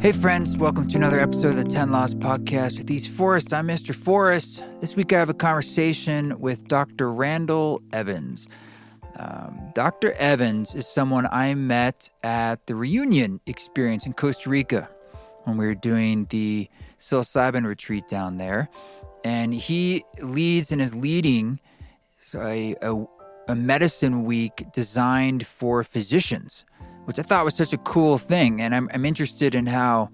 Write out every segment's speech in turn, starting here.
Hey friends, welcome to another episode of the 10 Laws Podcast with East Forest. I'm Mr. Forrest. This week I have a conversation with Dr. Randall Evans. Dr. Evans is someone I met at the reunion experience in Costa Rica when we were doing the psilocybin retreat down there. And he leads and is leading a medicine week designed for physicians, which I thought was such a cool thing. And I'm interested in how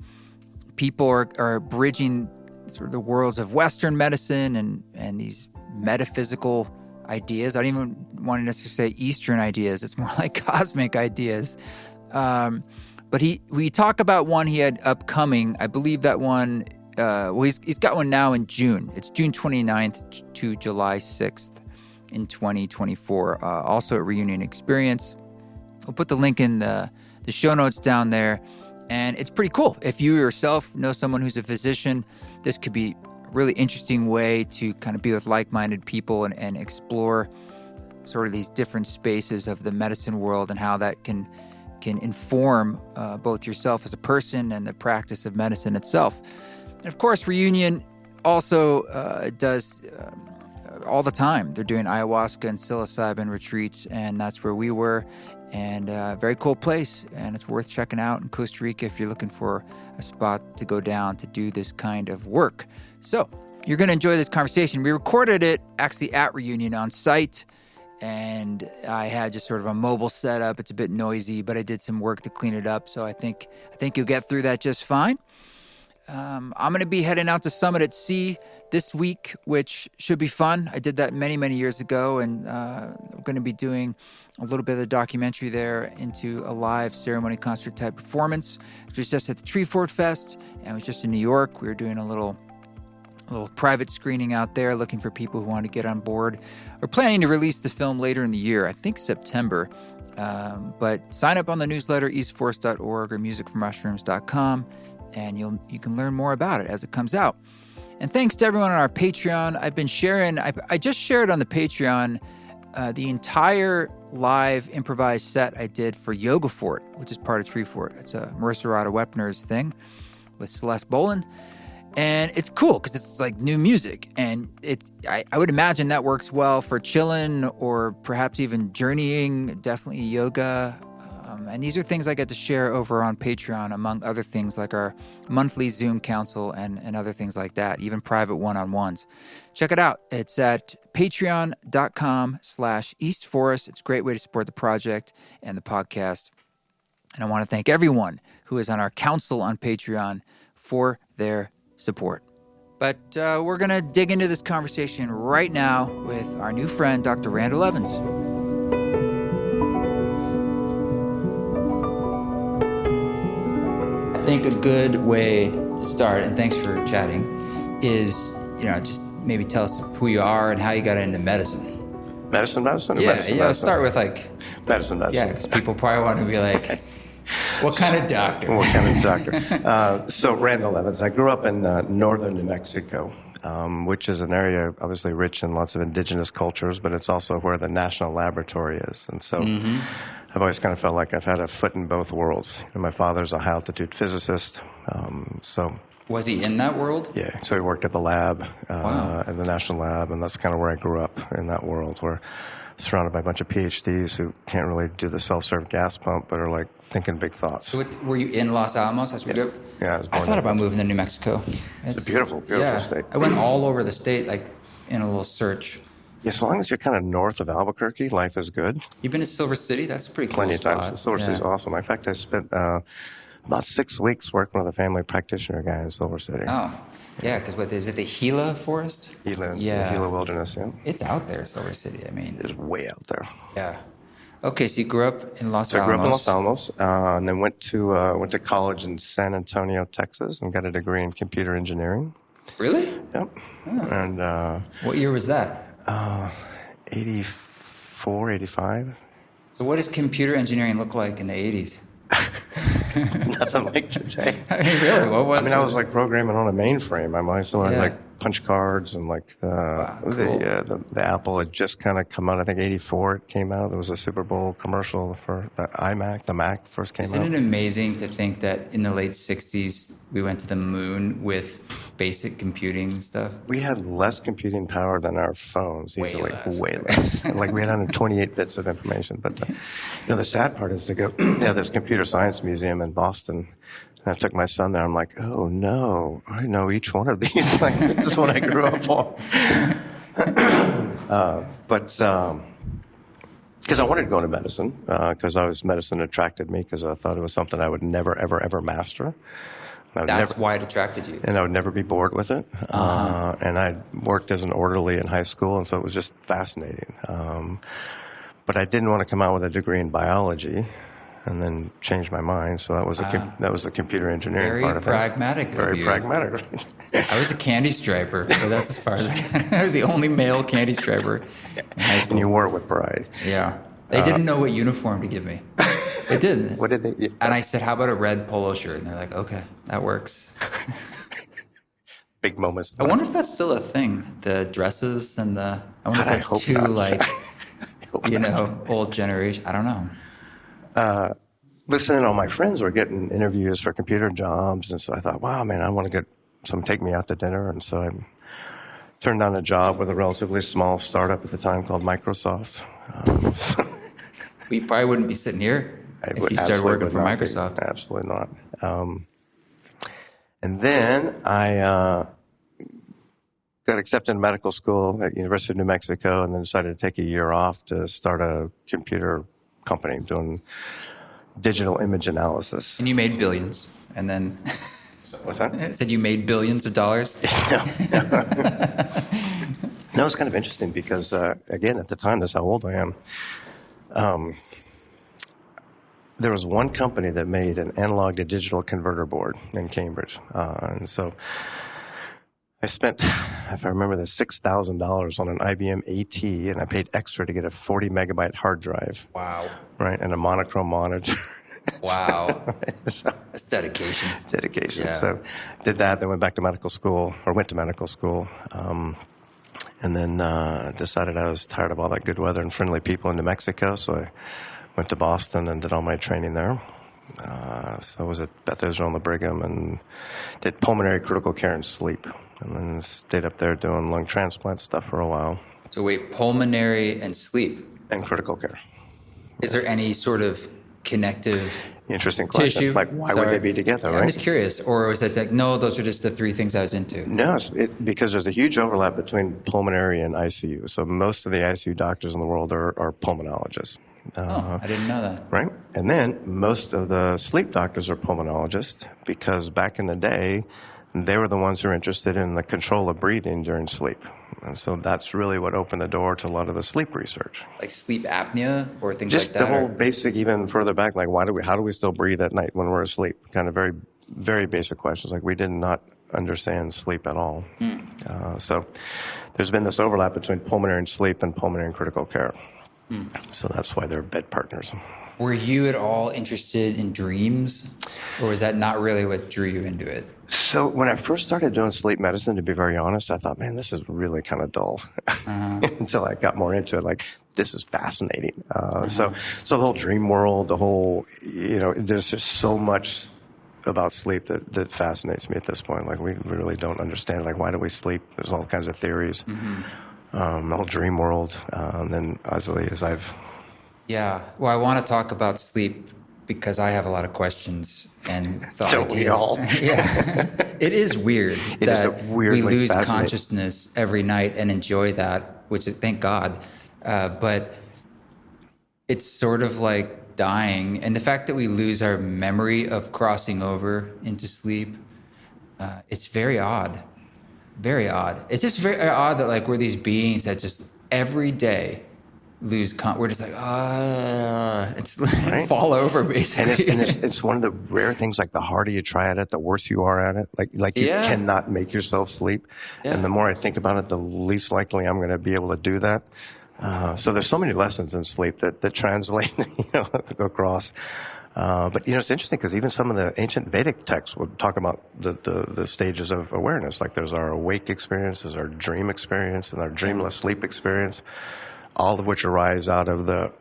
people are bridging sort of the worlds of Western medicine and these metaphysical ideas. I don't even want to necessarily say Eastern ideas. It's more like cosmic ideas. But we talk about one he had upcoming. I believe that one, he's got one now in June. It's June 29th to July 6th in 2024. Also at Reunion Experience. We'll put the link in the show notes down there. And it's pretty cool. If you yourself know someone who's a physician, this could be a really interesting way to kind of be with like-minded people and explore sort of these different spaces of the medicine world and how that can inform both yourself as a person and the practice of medicine itself. And of course, Reunion also does all the time. They're doing ayahuasca and psilocybin retreats, and that's where we were. And very cool place, and it's worth checking out in Costa Rica if you're looking for a spot to go down to do this kind of work. So you're going to enjoy this conversation. We recorded it actually at Reunion on site, and I had just sort of a mobile setup. It's a bit noisy, but I did some work to clean it up, so I think you'll get through that just fine. I'm going to be heading out to Summit at Sea this week, which should be fun. I did that many, many years ago, and we're going to be doing a little bit of the documentary there into a live ceremony concert type performance, which was just at the Treefort Fest, and it was just in New York. We were doing a little private screening out there, looking for people who want to get on board. We're planning to release the film later in the year, I think September. But sign up on the newsletter, eastforest.org or musicformushrooms.com, and you can learn more about it as it comes out. And thanks to everyone on our Patreon. I've been sharing, I just shared on the Patreon the entire live improvised set I did for Yoga Fort, which is part of Treefort. It's a Marissa Rada Wepner's thing with Celeste Boland. And it's cool because it's like new music. And I would imagine that works well for chilling or perhaps even journeying, definitely yoga. And these are things I get to share over on Patreon, among other things like our monthly Zoom council and other things like that, even private one-on-ones. Check it out. It's at patreon.com/eastforest. It's a great way to support the project and the podcast. And I want to thank everyone who is on our council on Patreon for their support. But we're going to dig into this conversation right now with our new friend, Dr. Randall Evans. I think a good way to start, and thanks for chatting, is, just maybe tell us who you are and how you got into medicine. Medicine? Let's start with medicine. Yeah, because people probably want to be like, what kind of doctor? What kind of doctor? So Randall Evans. I grew up in northern New Mexico, which is an area obviously rich in lots of indigenous cultures, but it's also where the national laboratory is. And so I've always kind of felt like I've had a foot in both worlds. My father's a high-altitude physicist, so... Was he in that world? Yeah, so he worked at the lab, Wow. at the national lab, and that's kind of where I grew up, in that world, where surrounded by a bunch of PhDs who can't really do the self-serve gas pump, but are like thinking big thoughts. So were you in Los Alamos? That's where you grew up? Yeah, I was born I thought about moving to New Mexico. It's a beautiful state. I went all over the state, like in a little search. Yeah, so long as you're kind of north of Albuquerque, life is good. You've been to Silver City? That's a pretty cool Plenty spot. of times. Silver City's awesome. In fact, I spent about 6 weeks working with a family practitioner guy in Silver City. Oh, yeah, because is it the Gila Forest? Gila, Yeah. Gila Wilderness, yeah. It's out there, Silver City. I mean, It's way out there. yeah. Okay, so you grew up in Los So I Alamos. grew up in Los Alamos, and then went to college in San Antonio, Texas, and got a degree in computer engineering. Really? Yep. Oh. And What year was that? 84, 85. So what does computer engineering look like in the 80s? Nothing like today. I mean, really? I was like programming on a mainframe. I still had like punch cards and like Cool. the Apple had just kind of come out. I think '84 it came out. There was a Super Bowl commercial for the iMac. The Mac first came out. Isn't it amazing to think that in the late 60s we went to the moon with basic computing stuff? We had less computing power than our phones, easily. Way less. Like we had 128 bits of information. But the sad part is to go, this computer science museum in Boston. And I took my son there. I'm like, oh no, I know each one of these. Like, this is what I grew up on. Because I wanted to go into medicine, because medicine attracted me, because I thought it was something I would never, ever, ever master. That's why it attracted you. And I would never be bored with it. And I worked as an orderly in high school, and so it was just fascinating. But I didn't want to come out with a degree in biology and then change my mind. So that was the computer engineering part of it. Very pragmatic of you. Very pragmatic. I was a candy striper, but that's as far as I was the only male candy striper in high school. And you wore it with pride. Yeah. They didn't know what uniform to give me. They didn't. What did they? Yeah. And I said, how about a red polo shirt? And they're like, okay, that works. Big moments. I wonder if that's still a thing. The dresses and I wonder if that's too old generation. I don't know. Listening to all my friends were getting interviews for computer jobs, and so I thought, wow, man, I want to get someone to take me out to dinner. And so I turned down a job with a relatively small startup at the time called Microsoft. We probably wouldn't be sitting here if you started working for Microsoft. Absolutely not. And then I got accepted in medical school at University of New Mexico, and then decided to take a year off to start a computer company doing digital image analysis. And you made billions, and then... What's that? It said you made billions of dollars? No, it's kind of interesting because, again, at the time, that's how old I am. There was one company that made an analog to digital converter board in Cambridge. And so I spent, if I remember this, $6,000 on an IBM AT, and I paid extra to get a 40 megabyte hard drive. Wow. Right, and a monochrome monitor. Wow. So, that's dedication. Dedication. Yeah. So did that, then went to medical school, and then decided I was tired of all that good weather and friendly people in New Mexico, so I went to Boston and did all my training there. So I was at Beth Israel and the Brigham and did pulmonary critical care and sleep, and then stayed up there doing lung transplant stuff for a while. So wait, pulmonary and sleep? And critical care. Is there any sort of connective Interesting question. Tissue? Like, why would they be together, right? I'm just curious. Or was it like, no, those are just the three things I was into? No, because there's a huge overlap between pulmonary and ICU. So most of the ICU doctors in the world are pulmonologists. I didn't know that. Right. And then most of the sleep doctors are pulmonologists because back in the day, they were the ones who were interested in the control of breathing during sleep. And so that's really what opened the door to a lot of the sleep research. Like sleep apnea or things Just like that? Just the whole basic, even further back, like how do we still breathe at night when we're asleep? Kind of very, very basic questions. Like we did not understand sleep at all. So there's been this overlap between pulmonary and sleep and pulmonary and critical care. So that's why they're bed partners. Were you at all interested in dreams, or was that not really what drew you into it? So when I first started doing sleep medicine, to be very honest, I thought, man, this is really kind of dull. Until I got more into it, like, this is fascinating. So the whole dream world, the whole, there's just so much about sleep that fascinates me at this point. Like, we really don't understand, like, why do we sleep? There's all kinds of theories. The whole dream world. And then as I've... Yeah. Well, I want to talk about sleep because I have a lot of questions and thought Don't ideas. we all? Yeah. It is weird that we lose consciousness every night and enjoy that, which is, thank God. But it's sort of like dying. And the fact that we lose our memory of crossing over into sleep, it's very odd. Very odd. It's just very odd that like we're these beings that just every day we're just like, it's like fall over basically. And it's one of the rare things, like the harder you try at it, the worse you are at it. Like you cannot make yourself sleep. Yeah. And the more I think about it, the least likely I'm going to be able to do that. So there's so many lessons in sleep that translate across. But it's interesting because even some of the ancient Vedic texts would talk about the stages of awareness. Like there's our awake experience, there's our dream experience, and our dreamless sleep experience, all of which arise out of the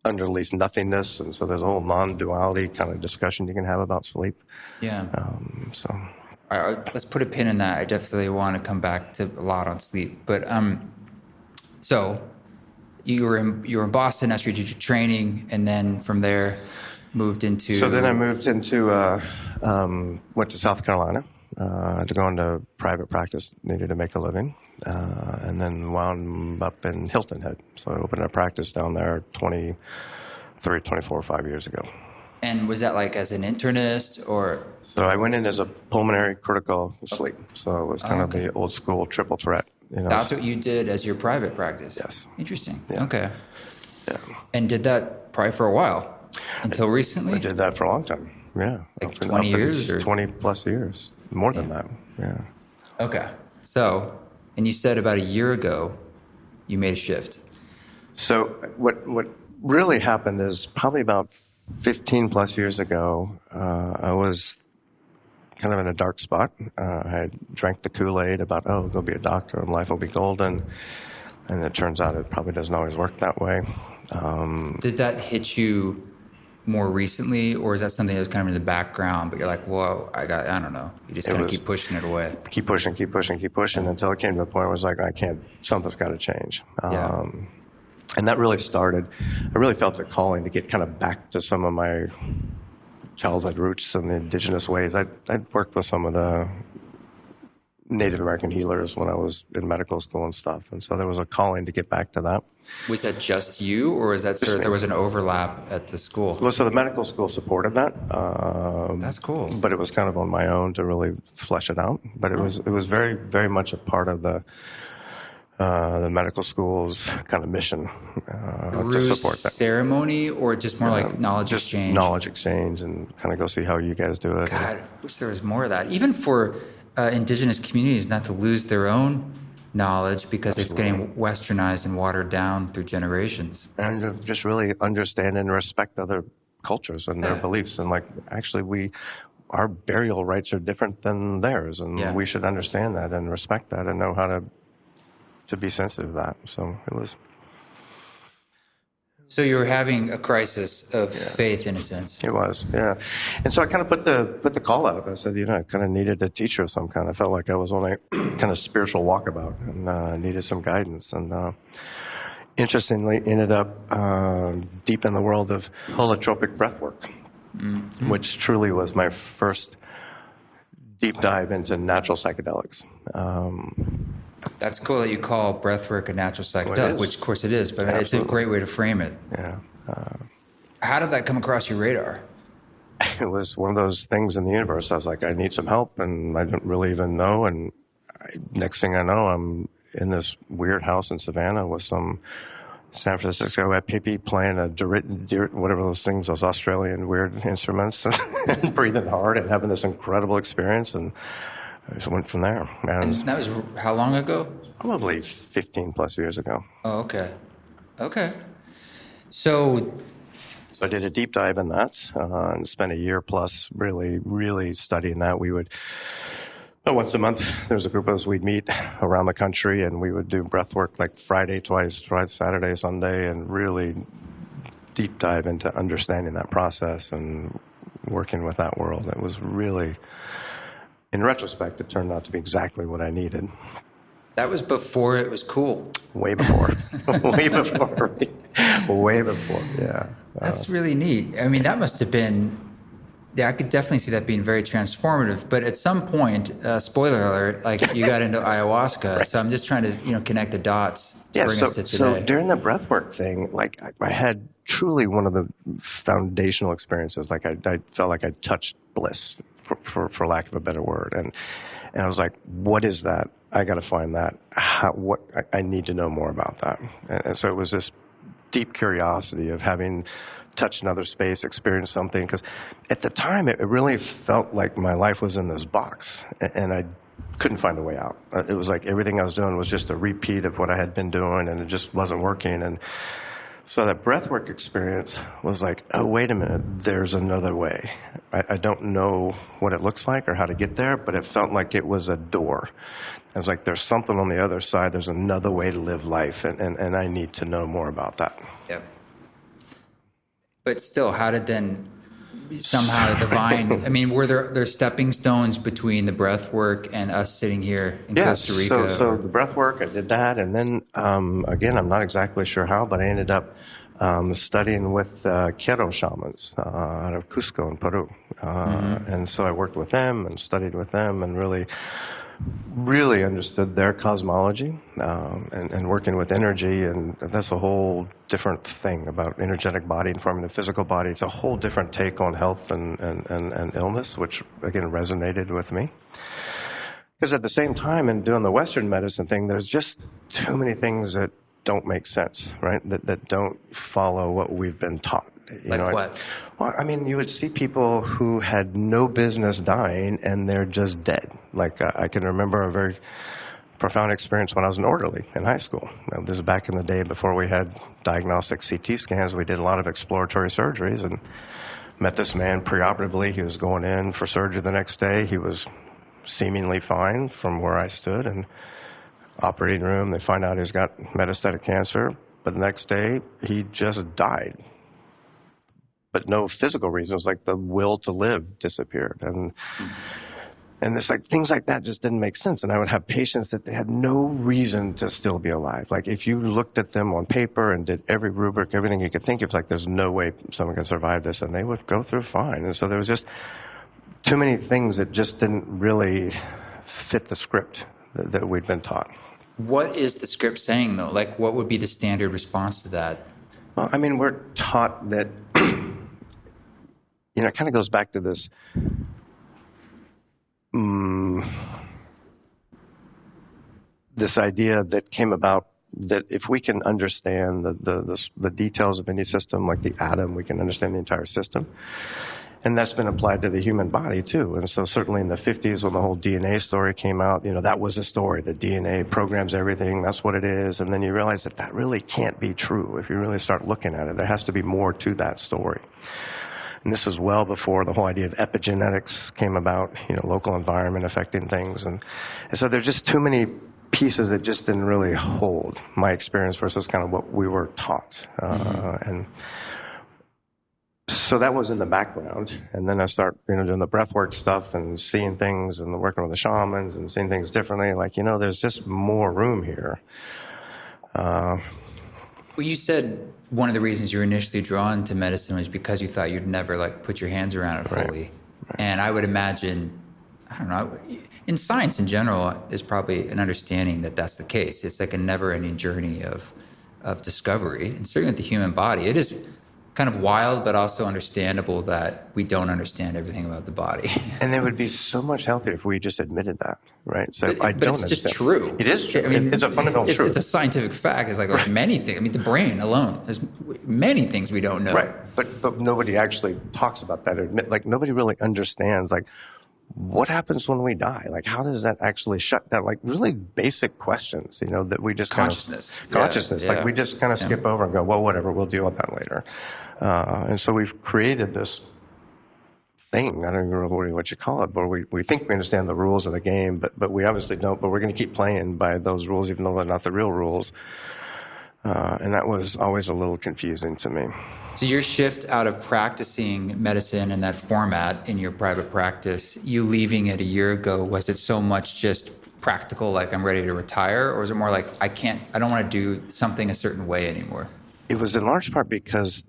underneath nothingness. And so there's a whole non-duality kind of discussion you can have about sleep. Yeah. So. All right, let's put a pin in that. I definitely want to come back to a lot on sleep. But so you were in Boston after you did your training, and then from there moved into. So then I moved into went to South Carolina to go into private practice. Needed to make a living, and then wound up in Hilton Head. So I opened a practice down there 5 years ago. And was that like as an internist or? So I went in as a pulmonary critical sleep. So it was kind of the old school triple threat. That's what you did as your private practice? Yes. Interesting. Yeah. Okay. Yeah. And did that probably for a while? Until recently? I did that for a long time. Yeah. Like 20 years? Or? 20 plus years. More than that. Yeah. Okay. So, and you said about a year ago, you made a shift. So what really happened is probably about 15 plus years ago, I was kind of in a dark spot. I had drank the Kool-Aid about, go be a doctor and life will be golden. And it turns out it probably doesn't always work that way. Did that hit you more recently, or is that something that was kind of in the background, but you're like, whoa, I don't know. You just kind of keep pushing it away. Keep pushing until it came to the point where it was like, something's got to change. And that really started, I really felt a calling to get kind of back to some of my childhood roots and the indigenous ways. I'd worked with some of the Native American healers when I was in medical school and stuff. And so there was a calling to get back to that. Was that just you, or was that there was an overlap at the school? Well, so the medical school supported that. That's cool. But it was kind of on my own to really flesh it out. But it was very, very much a part of the medical school's kind of mission to support that. Ceremony, or just more like knowledge exchange? Knowledge exchange, and kind of go see how you guys do it. God, I wish there was more of that. Even for indigenous communities, not to lose their own knowledge because it's getting westernized and watered down through generations. And to just really understand and respect other cultures and their beliefs. And like, actually, our burial rites are different than theirs, and we should understand that and respect that and know how to be sensitive to that. So it was. So you were having a crisis of faith, in a sense. It was, yeah. And so I kind of put the call out. I said, I kind of needed a teacher of some kind. I felt like I was on a kind of spiritual walkabout and needed some guidance. And interestingly, ended up deep in the world of holotropic breath work, which truly was my first deep dive into natural psychedelics. That's cool that you call breathwork a natural psychedelic, which of course it is, but It's a great way to frame it. Yeah. How did that come across your radar? It was one of those things in the universe. I was like, I need some help, and I didn't really even know. And next thing I know, I'm in this weird house in Savannah with some San Francisco hippie playing a whatever those things, those Australian weird instruments, and breathing hard and having this incredible experience. And I just went from there. And that was how long ago? Probably 15 plus years ago. Oh, okay. Okay. So I did a deep dive in that and spent a year plus really, really studying that. We would, once a month, there was a group of us, we'd meet around the country and we would do breath work like Friday, Saturday, Sunday, and really deep dive into understanding that process and working with that world. It was really, in retrospect, it turned out to be exactly what I needed. That was before it was cool. Way before. Way before, yeah. That's really neat. I mean, that must have been, I could definitely see that being very transformative. But at some point, spoiler alert, like you got into ayahuasca. Right. So I'm just trying to, connect the dots to bring us to today. So during the breathwork thing, like I had truly one of the foundational experiences. Like I felt like I touched bliss, for lack of a better word. And I was like, what is that? I got to find that. I need to know more about that. And so it was this deep curiosity of having touched another space, experienced something. Because at the time, it really felt like my life was in this box, and I couldn't find a way out. It was like everything I was doing was just a repeat of what I had been doing, and it just wasn't working. And So that breathwork experience was like, oh, wait a minute, there's another way. I don't know what it looks like or how to get there, but it felt like it was a door. I was like, there's something on the other side. There's another way to live life, and I need to know more about that. Yep. But still, how did then somehow the divine, I mean, were there stepping stones between the breath work and us sitting here in Costa Rica? So the breath work, I did that. And then, again, I'm not exactly sure how, but I ended up studying with Quero shamans out of Cusco in Peru. And so I worked with them and studied with them and really understood their cosmology and working with energy, and that's a whole different thing about energetic body informing the physical body. It's a whole different take on health and illness, which again resonated with me. Because at the same time, in doing the Western medicine thing, there's just too many things that don't make sense, right? That don't follow what we've been taught. Like what? Well, I mean, you would see people who had no business dying, and they're just dead. Like, I can remember a very profound experience when I was an orderly in high school. Now, this is back in the day before we had diagnostic CT scans. We did a lot of exploratory surgeries, and met this man preoperatively. He was going in for surgery the next day. He was seemingly fine from where I stood, and operating room, they find out he's got metastatic cancer, but the next day, he just died. But no physical reasons, like the will to live disappeared. And it's like things like that just didn't make sense. And I would have patients that they had no reason to still be alive. Like if you looked at them on paper and did every rubric, everything you could think of, like there's no way someone can survive this, and they would go through fine. And so there was just too many things that just didn't really fit the script that we'd been taught. What is the script saying, though? Like, what would be the standard response to that? Well, I mean, we're taught that, it kind of goes back to this this idea that came about that if we can understand the details of any system, like the atom, we can understand the entire system. And that's been applied to the human body, too. And so certainly in the 50s when the whole DNA story came out, that was a story. The DNA programs everything. That's what it is. And then you realize that really can't be true if you really start looking at it. There has to be more to that story. And this is well before the whole idea of epigenetics came about, local environment affecting things. And so there's just too many pieces that just didn't really hold my experience versus kind of what we were taught. And so that was in the background, and then I start, doing the breathwork stuff and seeing things and working with the shamans and seeing things differently. Like, there's just more room here. Well, you said one of the reasons you were initially drawn to medicine was because you thought you'd never put your hands around it fully. Right. And I would imagine, I don't know, in science in general, there's probably an understanding that that's the case. It's like a never-ending journey of discovery, and certainly with the human body, it is kind of wild, but also understandable that we don't understand everything about the body. And it would be so much healthier if we just admitted that, right? So but it's just true. It is true. I mean, it's a fundamental truth. It's a scientific fact. It's like there's many things. I mean, the brain alone, there's many things we don't know. Right, but nobody actually talks about that. Nobody really understands, what happens when we die? How does that actually shut down? Really basic questions, that we just consciousness. Yeah. We just kind of skip over and go, well, whatever, we'll deal with that later. And so we've created this thing, I don't even know what you call it, but we think we understand the rules of the game, but we obviously don't, but we're going to keep playing by those rules, even though they're not the real rules. And that was always a little confusing to me. So your shift out of practicing medicine in that format in your private practice, you leaving it a year ago, was it so much just practical, like I'm ready to retire? Or was it more like, I don't want to do something a certain way anymore? It was in large part because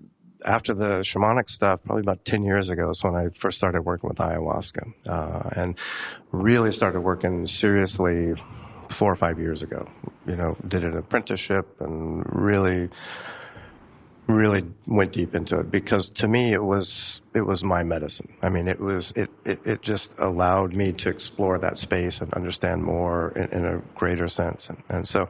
after the shamanic stuff, probably about 10 years ago is when I first started working with ayahuasca, and really started working seriously 4 or 5 years ago. Did an apprenticeship and really went deep into it, because to me it was my medicine. I mean, it just allowed me to explore that space and understand more in a greater sense. And so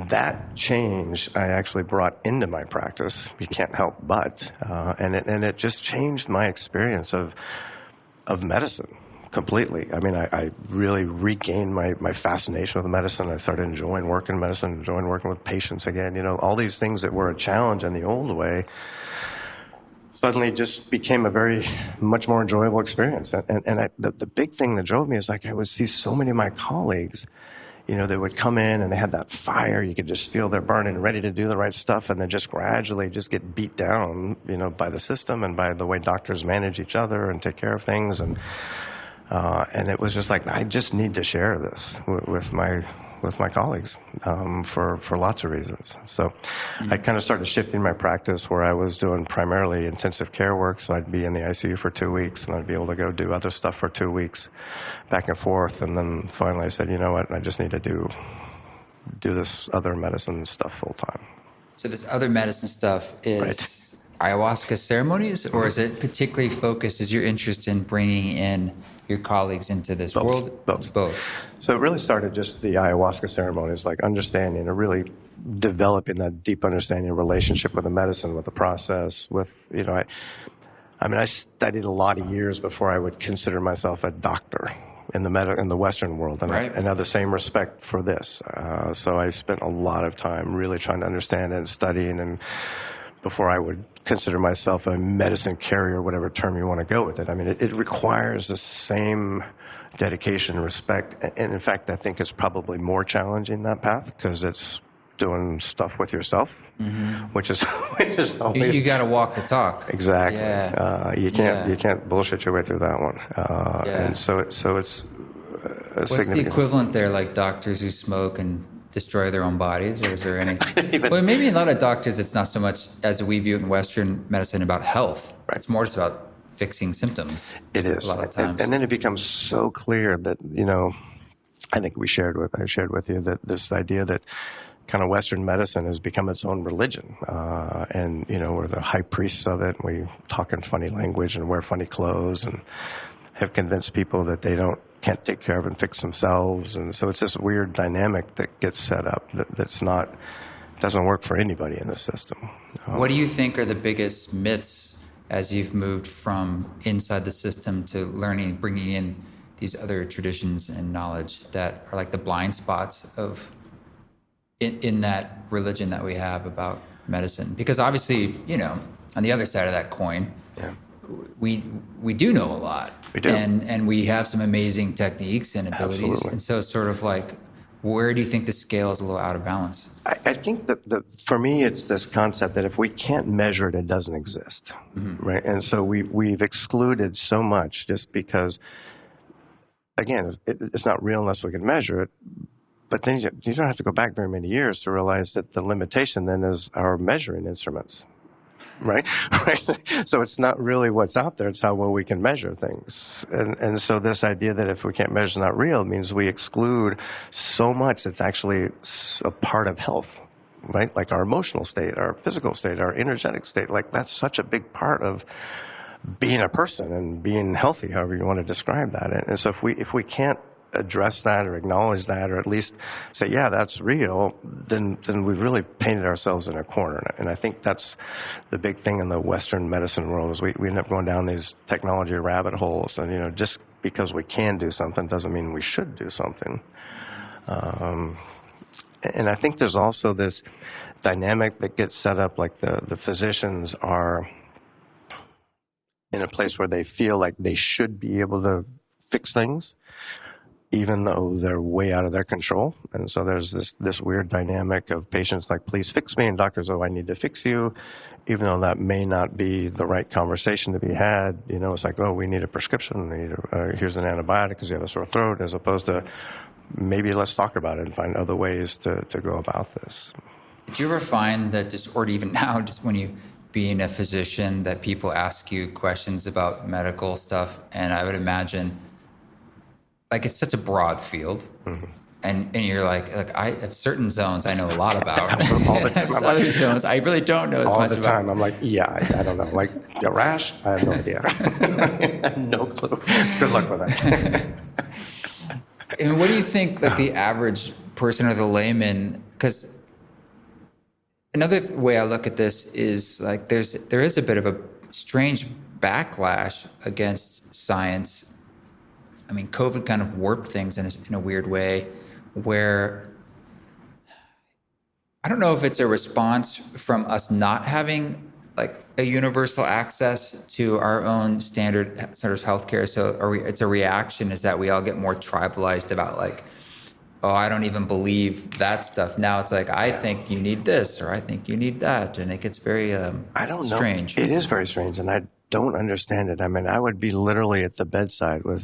that change I actually brought into my practice. You can't help but, and it just changed my experience of medicine completely. I mean, I really regained my fascination with medicine. I started enjoying working in medicine, enjoying working with patients again. All these things that were a challenge in the old way suddenly just became a very much more enjoyable experience. And the big thing that drove me is like I would see so many of my colleagues, they would come in and they had that fire. You could just feel they're burning, ready to do the right stuff, and then just gradually just get beat down, by the system and by the way doctors manage each other and take care of things. And it was just like, I just need to share this with my colleagues for lots of reasons. So I kind of started shifting my practice where I was doing primarily intensive care work. So I'd be in the ICU for 2 weeks, and I'd be able to go do other stuff for 2 weeks, back and forth. And then finally I said, you know what, I just need to do this other medicine stuff full time. So this other medicine stuff is Right. ayahuasca ceremonies, or is it particularly focused, is your interest in bringing in your colleagues into this world? Both. It's both. So it really started just the ayahuasca ceremonies, like understanding and really developing that deep understanding of relationship with the medicine, with the process, with, I studied a lot of years before I would consider myself a doctor in the Western world, and Right. I have the same respect for this. So I spent a lot of time really trying to understand it and studying, and before I would consider myself a medicine carrier, whatever term you want to go with it. I mean, it requires the same dedication and respect. And in fact, I think it's probably more challenging, that path, because it's doing stuff with yourself, which is always... You got to walk the talk. Exactly. Yeah. You can't bullshit your way through that one. And so it's What's the equivalent there, like doctors who smoke and destroy their own bodies, or is there any? Well, maybe a lot of doctors, it's not so much as we view it in Western medicine about health. Right. It's more just about fixing symptoms. It is. A lot of times. And then it becomes so clear that, I think I shared with you that this idea that kind of Western medicine has become its own religion. And, we're the high priests of it. We talk in funny language and wear funny clothes and have convinced people that they can't take care of and fix themselves. And so it's this weird dynamic that gets set up doesn't work for anybody in the system. What do you think are the biggest myths as you've moved from inside the system to learning, bringing in these other traditions and knowledge that are like the blind spots of in that religion that we have about medicine? Because obviously, on the other side of that coin, we do know a lot. We do. And we have some amazing techniques and abilities. Absolutely. And so it's sort of like, where do you think the scale is a little out of balance? I think that for me, it's this concept that if we can't measure it, it doesn't exist, right? And so we've excluded so much just because, again, it's not real unless we can measure it. But then you don't have to go back very many years to realize that the limitation then is our measuring instruments. Right? So it's not really what's out there, it's how well we can measure things. And so this idea that if we can't measure it's not real means we exclude so much that's actually a part of health, right? Like our emotional state, our physical state, our energetic state. Like that's such a big part of being a person and being healthy, however you want to describe that. And so if we can't address that or acknowledge that, or at least say, yeah, that's real, then we've really painted ourselves in a corner. And I think that's the big thing in the Western medicine world is we end up going down these technology rabbit holes. And, just because we can do something doesn't mean we should do something. And I think there's also this dynamic that gets set up, like the physicians are in a place where they feel like they should be able to fix things, even though they're way out of their control. And so there's this weird dynamic of patients like, please fix me, and doctors, oh, I need to fix you, even though that may not be the right conversation to be had. It's like, oh, we need a prescription, here's an antibiotic because you have a sore throat, as opposed to maybe let's talk about it and find other ways to go about this. Did you ever find that or even now, just when you being a physician, that people ask you questions about medical stuff? And I would imagine, like, it's such a broad field, and you're like I have certain zones I know a lot about, All the time. other zones I really don't know as all much the about. time. I'm like, I don't know. Like, a rash? I have no idea. I have no clue. Good luck with that. And what do you think, like, the average person or the layman? Because another way I look at this is like there is a bit of a strange backlash against science I mean, COVID kind of warped things in a weird way, where I don't know if it's a response from us not having like a universal access to our own standard sort of healthcare. So it's a reaction is that we all get more tribalized about like, oh, I don't even believe that stuff. Now it's like, I think you need this, or I think you need that. And it gets very I don't know. strange. It is very strange, and I don't understand it. I mean, I would be literally at the bedside with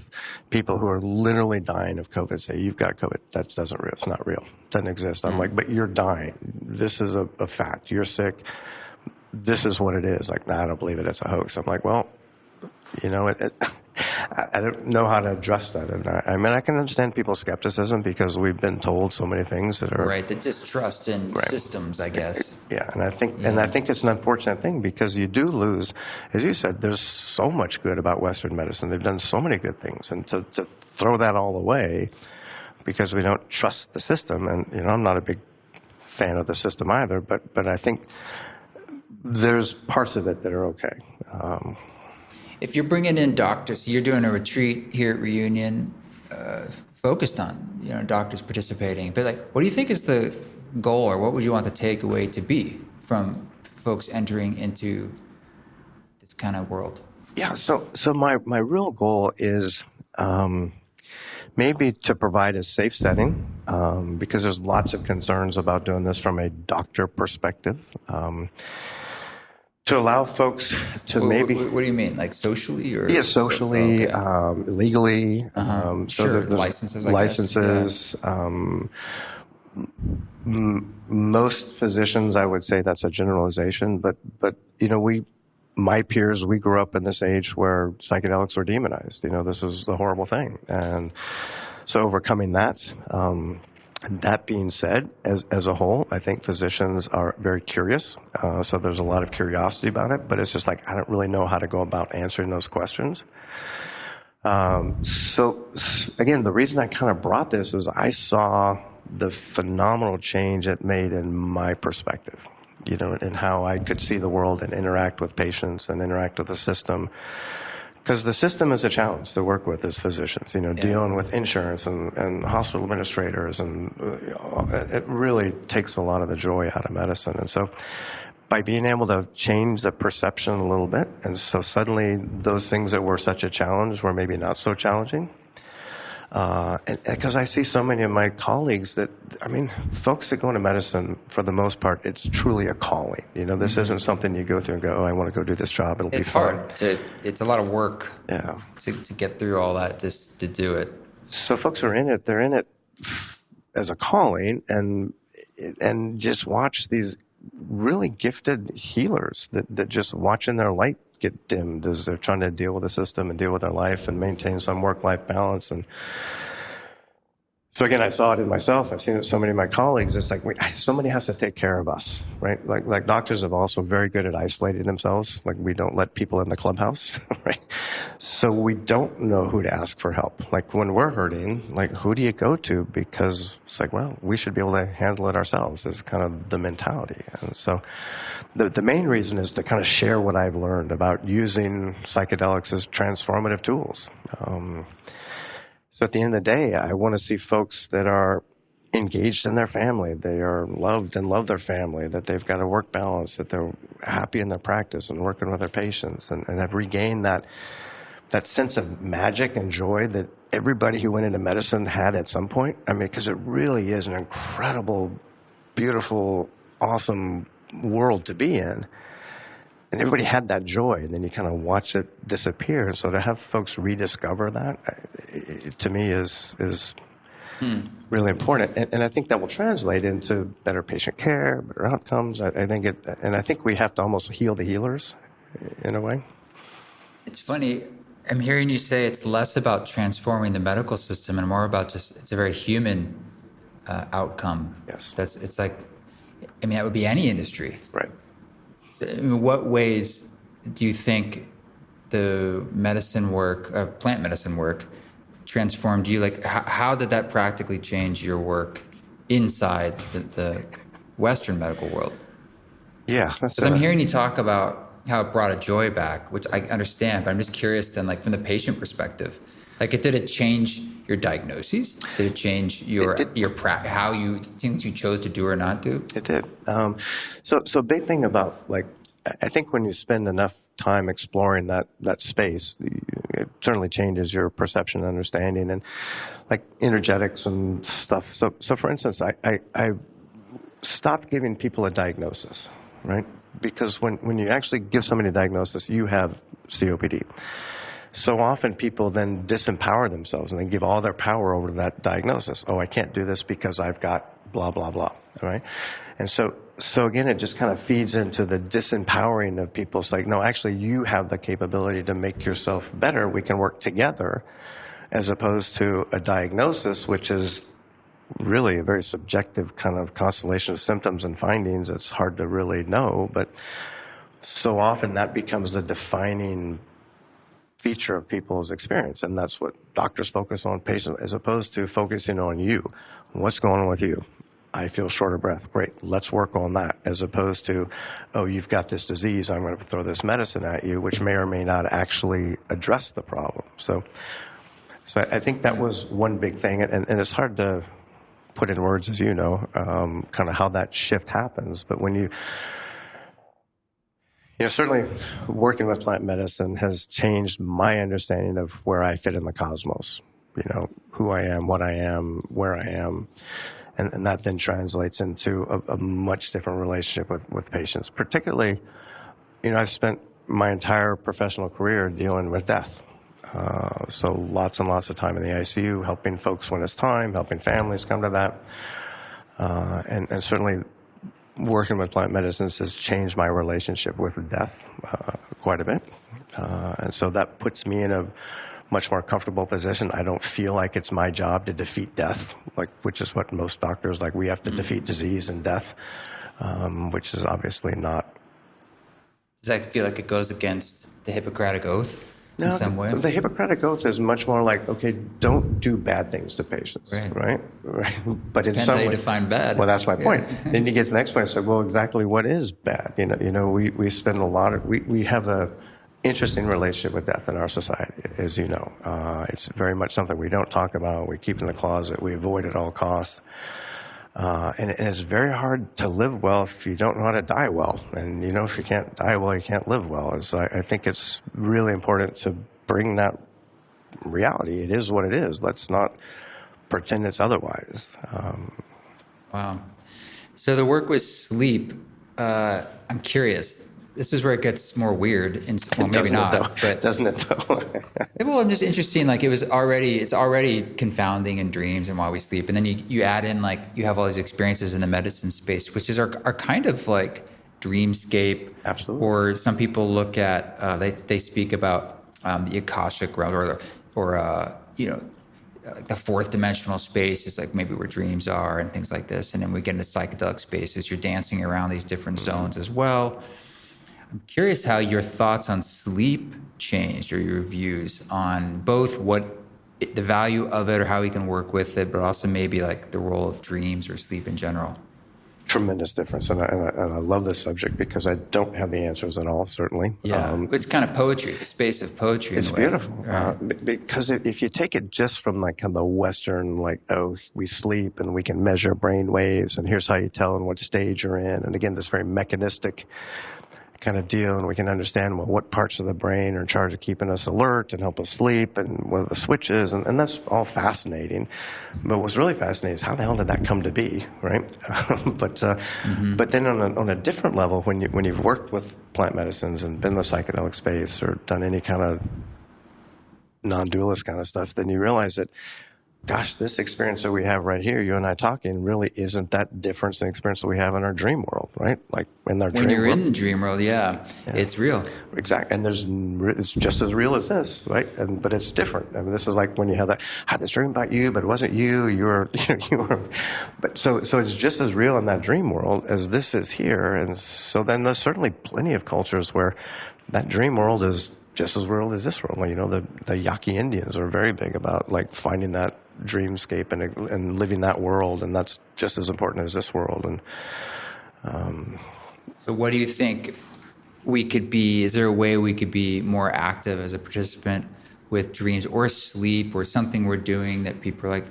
people who are literally dying of COVID, say, you've got COVID. That doesn't real. It's not real. It doesn't exist. I'm like, but you're dying. This is a fact. You're sick. This is what it is. Like, no, I don't believe it. It's a hoax. I'm like, well, you know, I don't know how to address that. And I mean, I can understand people's skepticism because we've been told so many things that are right. The distrust in systems, I guess. Yeah, and I think it's an unfortunate thing because you do lose, as you said. There's so much good about Western medicine. They've done so many good things, and to throw that all away because we don't trust the system. And you know, I'm not a big fan of the system either, but I think there's parts of it that are okay. If you're bringing in doctors, you're doing a retreat here at Reunion focused on, you know, doctors participating. But like, what do you think is the goal, or what would you want the takeaway to be from folks entering into this kind of world? Yeah, so my real goal is maybe to provide a safe setting because there's lots of concerns about doing this from a doctor perspective. To allow folks to maybe... What do you mean? Like socially? Or? Yeah, socially, legally. So sure, licenses, I guess. Yeah. Most physicians, I would say that's a generalization, but you know, my peers, we grew up in this age where psychedelics were demonized. You know, this was the horrible thing. And so overcoming that... That being said, as a whole, I think physicians are very curious. So there's a lot of curiosity about it, but it's just like, I don't really know how to go about answering those questions. So again, the reason I kind of brought this is I saw the phenomenal change it made in my perspective, you know, in how I could see the world and interact with patients and interact with the system. Because the system is a challenge to work with as physicians, you know, dealing with insurance and hospital administrators, and it really takes a lot of the joy out of medicine. And so by being able to change the perception a little bit, and so suddenly those things that were such a challenge were maybe not so challenging. Because I see so many of my colleagues that, I mean, folks that go into medicine, for the most part, it's truly a calling. You know, this isn't something you go through and go, oh, I want to go do this job. It'll be fun. It's a lot of work to get through all that, just to do it. So folks are in it, they're in it as a calling, and just watch these really gifted healers that just watching their light get dimmed as they're trying to deal with the system and deal with their life and maintain some work-life balance. And so again, I saw it in myself. I've seen it in so many of my colleagues. It's like, somebody has to take care of us, right? Like doctors are also very good at isolating themselves. Like, we don't let people in the clubhouse, right? So we don't know who to ask for help. Like, when we're hurting, like, who do you go to? Because it's like, well, we should be able to handle it ourselves is kind of the mentality. And so the main reason is to kind of share what I've learned about using psychedelics as transformative tools. So at the end of the day, I want to see folks that are engaged in their family, they are loved and love their family, that they've got a work balance, that they're happy in their practice and working with their patients, and have regained that sense of magic and joy that everybody who went into medicine had at some point. I mean, because it really is an incredible, beautiful, awesome world to be in. And everybody had that joy, and then you kind of watch it disappear. And so to have folks rediscover that, to me, is really important. And I think that will translate into better patient care, better outcomes. I think we have to almost heal the healers in a way. It's funny. I'm hearing you say it's less about transforming the medical system and more about it's a very human outcome. Yes. It's like, I mean, that would be any industry. Right. In what ways do you think the medicine work, plant medicine work, transformed you? Like, how did that practically change your work inside the Western medical world? Yeah. Because I'm hearing you talk about how it brought a joy back, which I understand, but I'm just curious then, like, from the patient perspective, Like, did it change your diagnoses? Did it change how things you chose to do or not do? It did. So big thing about, like, I think when you spend enough time exploring that space, it certainly changes your perception and understanding, and like energetics and stuff. So for instance, I stopped giving people a diagnosis, right? Because when you actually give somebody a diagnosis, you have COPD. So often people then disempower themselves and they give all their power over to that diagnosis. Oh, I can't do this because I've got blah, blah, blah, right? And so again, it just kind of feeds into the disempowering of people. It's like, no, actually, you have the capability to make yourself better. We can work together, as opposed to a diagnosis, which is really a very subjective kind of constellation of symptoms and findings. It's hard to really know, but so often that becomes the defining feature of people's experience, and that's what doctors focus on patients, as opposed to focusing on you. What's going on with you? I feel short of breath. Great, let's work on that, as opposed to, oh, you've got this disease, I'm going to throw this medicine at you, which may or may not actually address the problem. So I think that was one big thing, and it's hard to put in words, as you know, kind of how that shift happens. But when you know, certainly working with plant medicine has changed my understanding of where I fit in the cosmos. You know, who I am, what I am, where I am. And that then translates into a much different relationship with patients. Particularly, you know, I've spent my entire professional career dealing with death. So lots and lots of time in the ICU, helping folks when it's time, helping families come to that. And certainly working with plant medicines has changed my relationship with death quite a bit. And so that puts me in a much more comfortable position. I don't feel like it's my job to defeat death, which is what most doctors, like, we have to defeat disease and death, which is obviously not. Does that feel like it goes against the Hippocratic Oath in some way? The Hippocratic Oath is much more like, okay, don't do bad things to patients, right? But Depends in some how you way, define bad. Well, that's my point. Then you get to the next point and say, well, exactly what is bad? You know, we spend a lot of, we have a interesting relationship with death in our society, as you know. It's very much something we don't talk about. We keep in the closet. We avoid at all costs. And it's very hard to live well if you don't know how to die well. And, you know, if you can't die well, you can't live well. And so I think it's really important to bring that reality. It is what it is. Let's not pretend it's otherwise. Wow. So the work with sleep, I'm curious. This is where it gets more weird. Well, maybe not, but doesn't it though? Well, I'm just interested. Like, it's already confounding in dreams and while we sleep, and then you add in, like, you have all these experiences in the medicine space, which are kind of like dreamscape. Absolutely. Or some people look at they speak about the Akashic realm, or you know, like the fourth dimensional space is like maybe where dreams are and things like this, and then we get into psychedelic spaces. You're dancing around these different zones as well. I'm curious how your thoughts on sleep changed, or your views on both the value of it or how we can work with it, but also maybe like the role of dreams or sleep in general. Tremendous difference, and I love this subject because I don't have the answers at all, certainly. Yeah, it's kind of poetry. It's a space of poetry. It's beautiful, because if you take it just from like kind of the Western, like, oh, we sleep and we can measure brain waves, and here's how you tell in what stage you're in, and again, this very mechanistic kind of deal, and we can understand, well, what parts of the brain are in charge of keeping us alert and help us sleep, and what are the switches, and that's all fascinating. But what's really fascinating is how the hell did that come to be, right? But then on a different level, when you've worked with plant medicines and been in the psychedelic space or done any kind of non-dualist kind of stuff, then you realize that, gosh, this experience that we have right here, you and I talking, really isn't that different than the experience that we have in our dream world, right? Like in our dream world. When you're in the dream world, yeah, it's real. Exactly. And it's just as real as this, right? But it's different. I mean, this is like when you have that, I had this dream about you, but it wasn't you. You were. But so it's just as real in that dream world as this is here. And so then there's certainly plenty of cultures where that dream world is just as real as this world. You know, the Yaqui Indians are very big about like finding that dreamscape and living that world, and that's just as important as this world. And so what do you think we could be? Is there a way we could be more active as a participant with dreams or sleep or something we're doing that people are like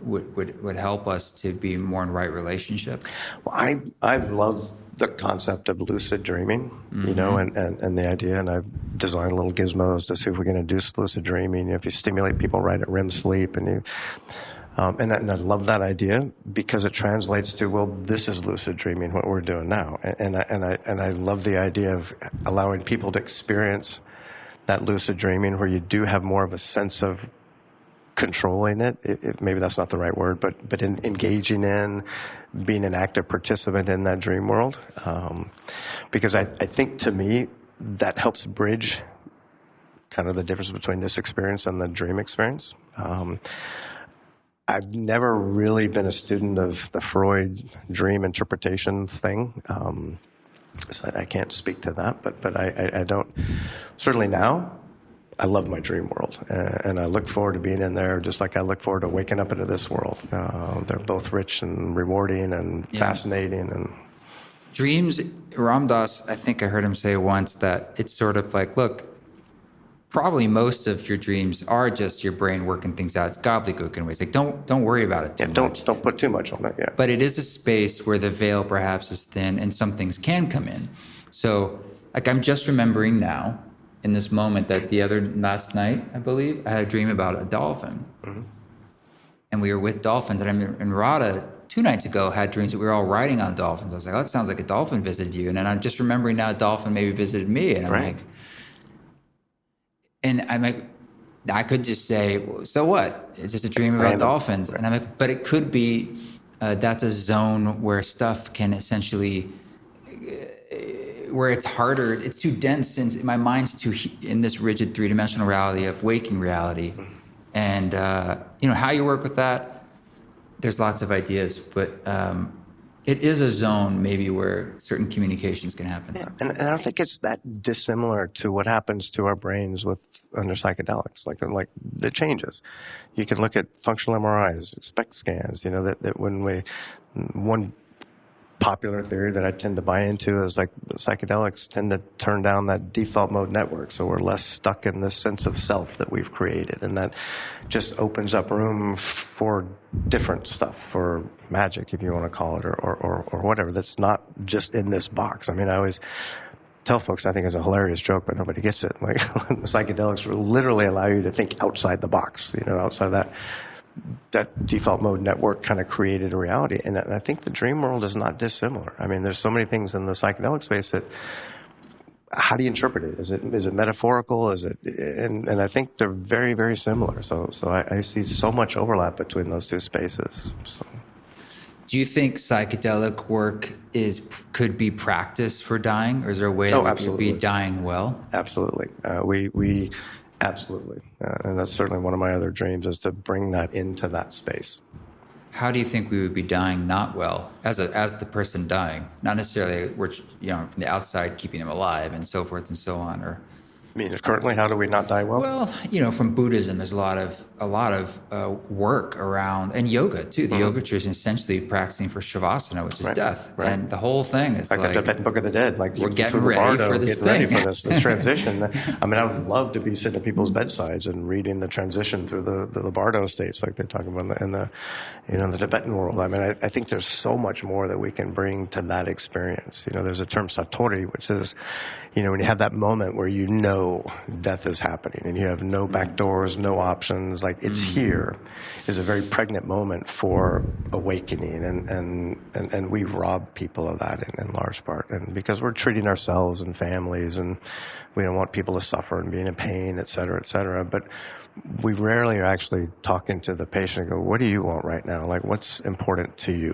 would help us to be more in right relationship? Well, I love the concept of lucid dreaming, and the idea, and I've designed little gizmos to see if we can induce lucid dreaming. If you stimulate people right at REM sleep, and I love that idea because it translates to, well, this is lucid dreaming, what we're doing now, and I love the idea of allowing people to experience that lucid dreaming where you do have more of a sense of controlling it. Maybe that's not the right word, but in engaging in being an active participant in that dream world, because I think to me that helps bridge kind of the difference between this experience and the dream experience. I've never really been a student of the Freud dream interpretation thing. So I can't speak to that, but I don't. Certainly now, I love my dream world, and I look forward to being in there just like I look forward to waking up into this world. They're both rich and rewarding and fascinating. And dreams, Ram Dass, I think I heard him say once that it's sort of like, look, probably most of your dreams are just your brain working things out. It's gobbledygook in ways. Like don't worry about it too much. Don't put too much on it. Yeah. But it is a space where the veil perhaps is thin and some things can come in. So like I'm just remembering now in this moment that last night, I believe, I had a dream about a dolphin. Mm-hmm. And we were with dolphins. And Rada 2 nights ago had dreams that we were all riding on dolphins. I was like, oh, that sounds like a dolphin visited you. And then I'm just remembering now a dolphin maybe visited me. And I'm like, I could just say, so what? It's just a dream about dolphins. Right. And I'm like, but it could be that's a zone where stuff can essentially, where it's harder, it's too dense, since my mind's too in this rigid 3-dimensional reality of waking reality. And, how you work with that, there's lots of ideas, but it is a zone maybe where certain communications can happen. Yeah. And I don't think it's that dissimilar to what happens to our brains under psychedelics, like the changes. You can look at functional MRIs, SPECT scans, that when one popular theory that I tend to buy into is like psychedelics tend to turn down that default mode network, so we're less stuck in this sense of self that we've created, and that just opens up room for different stuff, for magic, if you want to call it, or whatever, that's not just in this box. I mean, I always tell folks, I think it's a hilarious joke, but nobody gets it. Like, the psychedelics will literally allow you to think outside the box, outside that default mode network kind of created a reality. And I think the dream world is not dissimilar. I mean, there's so many things in the psychedelic space that, how do you interpret it? Is it metaphorical? Is it, and I think they're very, very similar. So I see so much overlap between those two spaces. So. Do you think psychedelic work could be practiced for dying, or is there a way that we could be dying well? Absolutely. We absolutely. And that's certainly one of my other dreams, is to bring that into that space. How do you think we would be dying not well as the person dying? Not necessarily, from the outside keeping them alive and so forth and so on, or. I mean, currently, how do we not die well? Well, from Buddhism, there's a lot of work around, and yoga too. The yoga tradition is essentially practicing for shavasana, which is death, and the whole thing is like the Tibetan Book of the Dead. Like, we're getting ready for this thing. Ready for this transition. I mean, I would love to be sitting at people's bedsides and reading the transition through the Bardo states, like they talk about in the Tibetan world. I mean, I think there's so much more that we can bring to that experience. There's a term satori, which is, when you have that moment where death is happening and you have no back doors, no options, like it's here, is a very pregnant moment for awakening, and we rob people of that in large part, and because we're treating ourselves and families, and we don't want people to suffer and be in pain, et cetera, but we rarely are actually talking to the patient and go, what do you want right now? Like, what's important to you?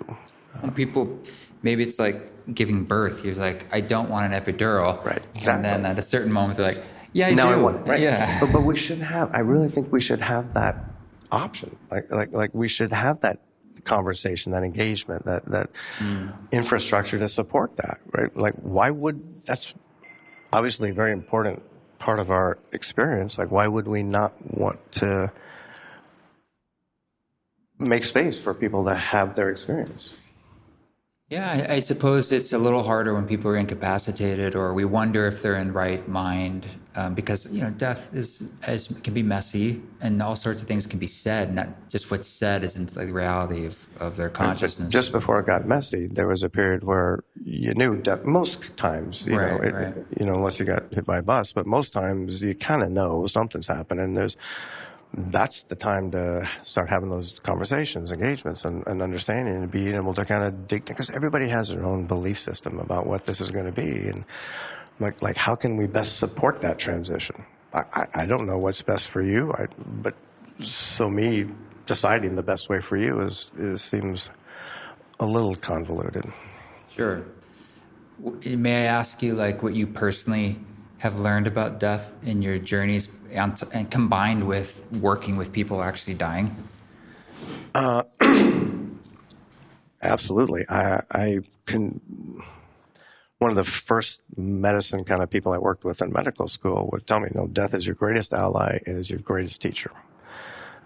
And people, maybe it's like giving birth. You're like, I don't want an epidural. Right. Exactly. And then at a certain moment, they're like, yeah, I do. I want it. Right. Yeah. But we should have, I really think we should have that option. Like we should have that conversation, that engagement, that infrastructure to support that, right? Like, that's obviously a very important part of our experience. Like, why would we not want to make space for people to have their experience? Yeah, I suppose it's a little harder when people are incapacitated, or we wonder if they're in right mind, because death can be messy, and all sorts of things can be said. Not just what's said isn't the reality of their But consciousness. just before it got messy, there was a period where you knew that most times, Right. unless you got hit by a bus, but most times you kind of know something's happening. That's the time to start having those conversations, engagements, and understanding, and being able to kind of dig, because everybody has their own belief system about what this is going to be, and like how can we best support that transition? I don't know what's best for you, but so me deciding the best way for you seems a little convoluted. Sure. May I ask you, like, what you personally have learned about death in your journeys, and combined with working with people actually dying? Absolutely. I can. One of the first medicine kind of people I worked with in medical school would tell me, death is your greatest ally, it is your greatest teacher.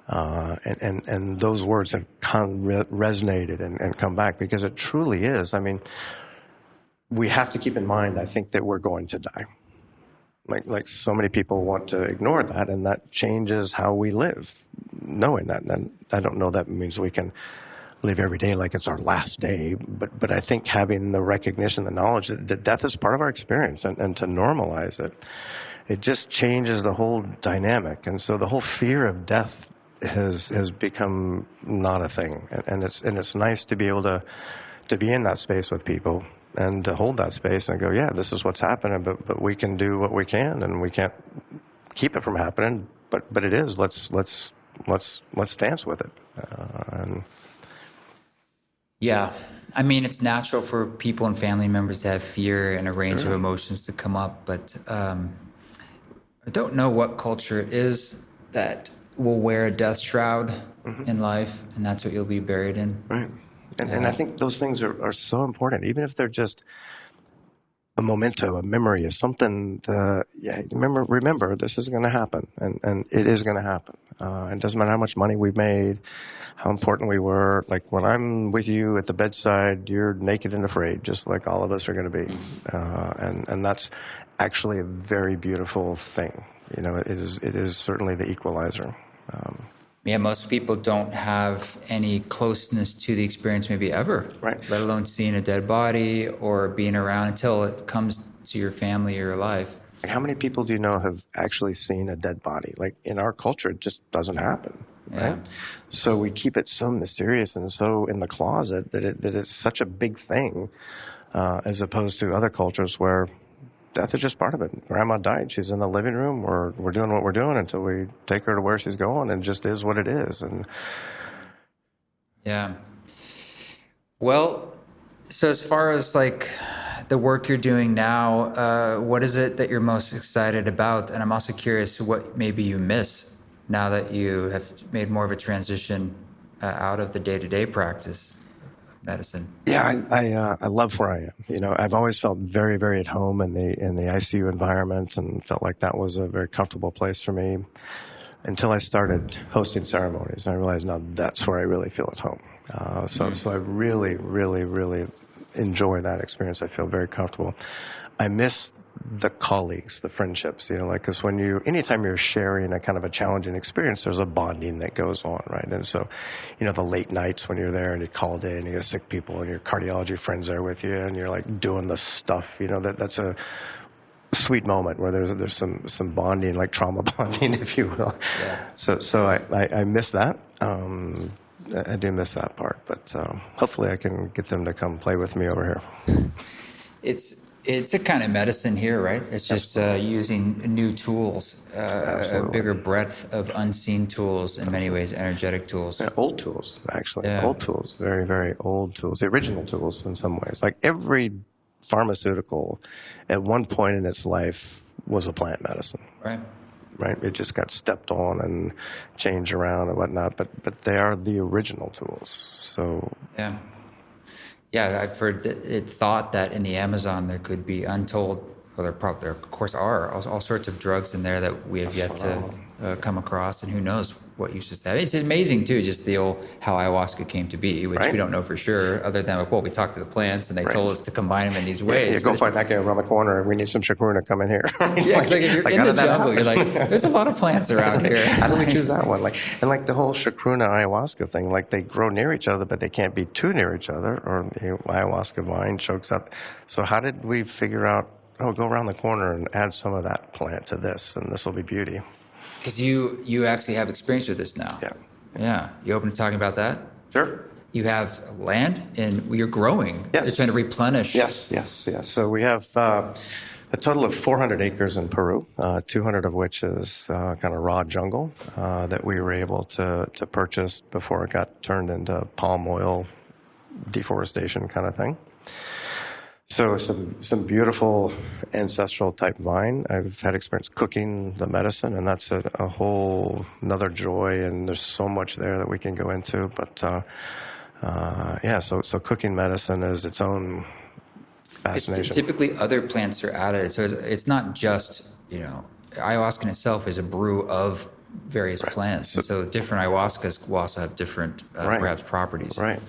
And those words have resonated and come back, because it truly is. I mean, we have to keep in mind, I think, that we're going to die. Like so many people want to ignore that, and that changes how we live, knowing that. And I don't know that means we can live every day like it's our last day, but I think having the recognition, the knowledge that death is part of our experience, and to normalize it, it just changes the whole dynamic. And so the whole fear of death has become not a thing, and it's nice to be able to be in that space with people and to hold that space and go, yeah, this is what's happening, but we can do what we can, and we can't keep it from happening, but it is. Let's dance with it. Yeah. I mean, it's natural for people and family members to have fear and a range of emotions to come up, but I don't know what culture it is that will wear a death shroud in life, and that's what you'll be buried in. Right. And I think those things are so important, even if they're just a memento, a memory, is something remember this is going to happen, and it is going to happen. It doesn't matter how much money we've made, how important we were. Like, when I'm with you at the bedside, you're naked and afraid, just like all of us are going to be. And that's actually a very beautiful thing. It is certainly the equalizer. Yeah, most people don't have any closeness to the experience maybe ever, right? Let alone seeing a dead body or being around until it comes to your family or your life. Like, how many people do you know have actually seen a dead body? Like, in our culture, it just doesn't happen, right? Yeah. So we keep it so mysterious and so in the closet that it's such a big thing, as opposed to other cultures where death is just part of it. Grandma died. She's in the living room. We're doing what we're doing until we take her to where she's going, and just is what it is. And yeah. Well, so as far as like the work you're doing now, what is it that you're most excited about? And I'm also curious what maybe you miss now that you have made more of a transition out of the day-to-day practice of medicine. Yeah, I love where I am. I've always felt very, very at home in the ICU environment, and felt like that was a very comfortable place for me until I started hosting ceremonies. And I realized now that's where I really feel at home. So I really, really, really enjoy that experience. I feel very comfortable. I miss the colleagues, the friendships, because anytime you're sharing a kind of a challenging experience, there's a bonding that goes on, right? And so, the late nights when you're there and you called in, you get sick people and your cardiology friends there with you, and you're like doing the stuff, that's a sweet moment where there's some bonding, like trauma bonding, if you will. Yeah. So I miss that. I do miss that part, but hopefully I can get them to come play with me over here. It's a kind of medicine here, right? It's just using new tools, a bigger breadth of unseen tools, in many ways, energetic tools. Yeah, old tools, actually. Yeah. Old tools, very, very old tools. The original tools in some ways. Like, every pharmaceutical at one point in its life was a plant medicine. Right? It just got stepped on and changed around and whatnot, but they are the original tools. So yeah, I've heard it thought that in the Amazon there could be untold, there of course are all sorts of drugs in there that we have yet to come across, and who knows what uses that. It's amazing too, just the old how ayahuasca came to be, which we don't know for sure, other than like, well, we talked to the plants and they told us to combine them in these ways. Go find that guy around the corner. We need some chacruna. Come in here. Yeah, it's like if you're in the jungle, you're like, there's a lot of plants around here. How do we choose that one? And the whole chacruna ayahuasca thing, they grow near each other, but they can't be too near each other, or the ayahuasca vine chokes up. So how did we figure out? Oh, go around the corner and add some of that plant to this, and this will be beauty. Because you actually have experience with this now. Yeah. Yeah. You open to talking about that? Sure. You have land and you're growing. Yes. You're trying to replenish. Yes. So we have a total of 400 acres in Peru, 200 of which is kind of raw jungle that we were able to purchase before it got turned into palm oil deforestation kind of thing. So some beautiful ancestral type vine. I've had experience cooking the medicine, and that's a whole another joy, and there's so much there that we can go into. But so cooking medicine is its own fascination. Typically other plants are added, so it's not just, ayahuasca in itself is a brew of various plants, and so different ayahuascas will also have different perhaps properties. Right.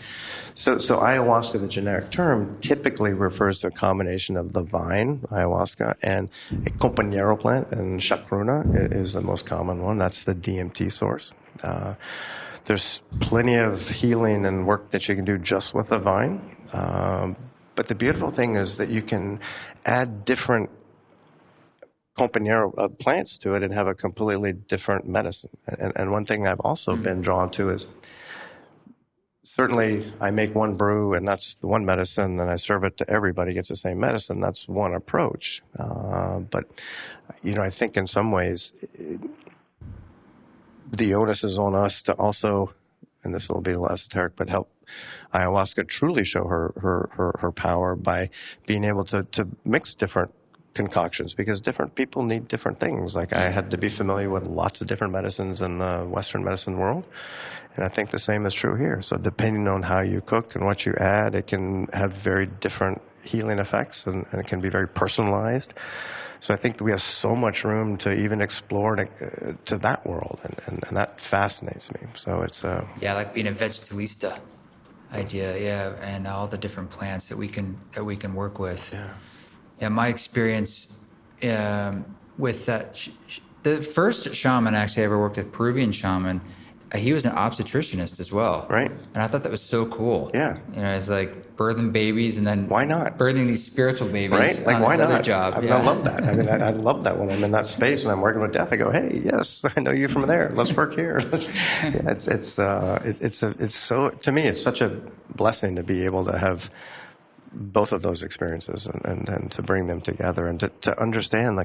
So ayahuasca, the generic term, typically refers to a combination of the vine, ayahuasca, and a compañero plant, and chacruna is the most common one. That's the DMT source. There's plenty of healing and work that you can do just with the vine. But the beautiful thing is that you can add different compañero plants to it and have a completely different medicine. And one thing I've also been drawn to is, certainly I make one brew and that's the one medicine, and I serve it to everybody gets the same medicine. That's one approach. But I think in some ways the onus is on us to also, and this will be a little esoteric, but help ayahuasca truly show her power by being able to mix different concoctions, because different people need different things. Like I had to be familiar with lots of different medicines in the Western medicine world, and I think the same is true here. So depending on how you cook and what you add, it can have very different healing effects, and it can be very personalized. So I think that we have so much room to even explore to that world, and that fascinates me. So it's I like being a vegetalista idea, and all the different plants that we can work with. Yeah, my experience with that, the first shaman actually I ever worked with, Peruvian shaman, he was an obstetricianist as well. Right. And I thought that was so cool. Yeah. It's like birthing babies and then why not birthing these spiritual babies. Right. Like on why this not? Other job. I love that. I mean, I love that when I'm in that space and I'm working with death. I go, hey, yes, I know you from there. Let's work here. It's so, to me, it's such a blessing to be able to have both of those experiences and to bring them together and to understand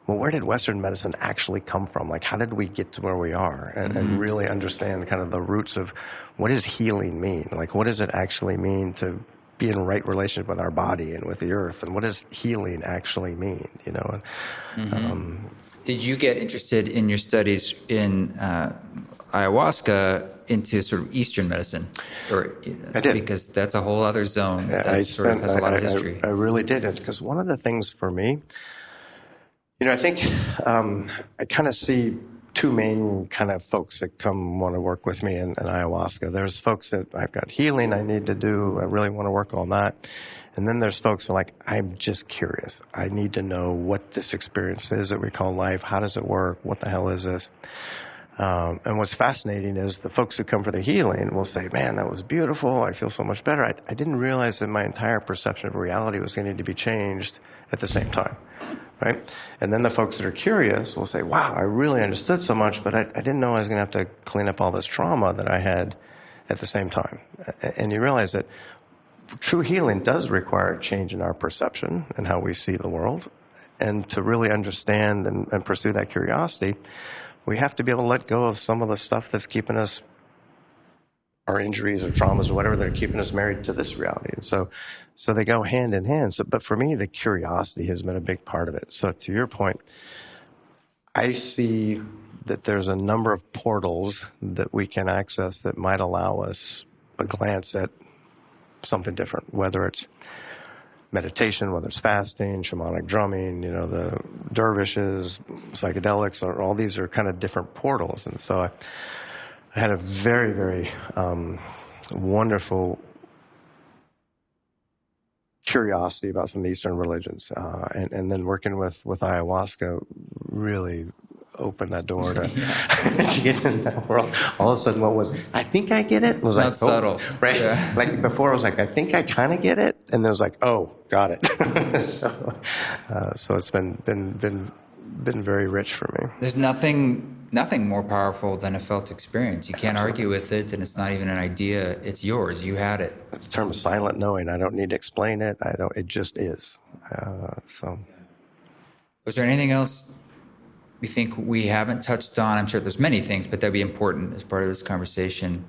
where did Western medicine actually come from? Like, how did we get to where we are? And really understand kind of the roots of what does healing mean? Like, what does it actually mean to be in right relationship with our body and with the earth? And what does healing actually mean? Did you get interested in your studies in ayahuasca into sort of Eastern medicine? I did. Because that's a whole other zone that has a lot of history. I really did. Because one of the things for me, I think I kind of see two main kind of folks that want to work with me in ayahuasca. There's folks that I've got healing I need to do. I really want to work on that. And then there's folks who are like, I'm just curious. I need to know what this experience is that we call life. How does it work? What the hell is this? And what's fascinating is the folks who come for the healing will say, man, that was beautiful. I feel so much better. I didn't realize that my entire perception of reality was going to need to be changed at the same time, right? And then the folks that are curious will say, wow, I really understood so much, but I didn't know I was going to have to clean up all this trauma that I had at the same time. And you realize that true healing does require a change in our perception and how we see the world. And to really understand and pursue that curiosity, we have to be able to let go of some of the stuff that's keeping us, our injuries or traumas or whatever, that are keeping us married to this reality. And so they go hand in hand. But for me, the curiosity has been a big part of it. So to your point, I see that there's a number of portals that we can access that might allow us a glance at something different, whether it's meditation, whether it's fasting, shamanic drumming, the dervishes, psychedelics, all these are kind of different portals. And so I had a very, very wonderful curiosity about some of the Eastern religions. And then working with ayahuasca really opened that door to, to get in that world. All of a sudden, what was, I think I get it? Was it's like, not subtle. Right? Yeah. Like before, I was like, I think I kind of get it. And then it was like, oh, got it. So it's been very rich for me. There's nothing more powerful than a felt experience. You can't argue with it, and it's not even an idea. It's yours. You had it. The term is silent knowing. I don't need to explain it. It just is. Was there anything else you think we haven't touched on? I'm sure there's many things, but that'd be important as part of this conversation,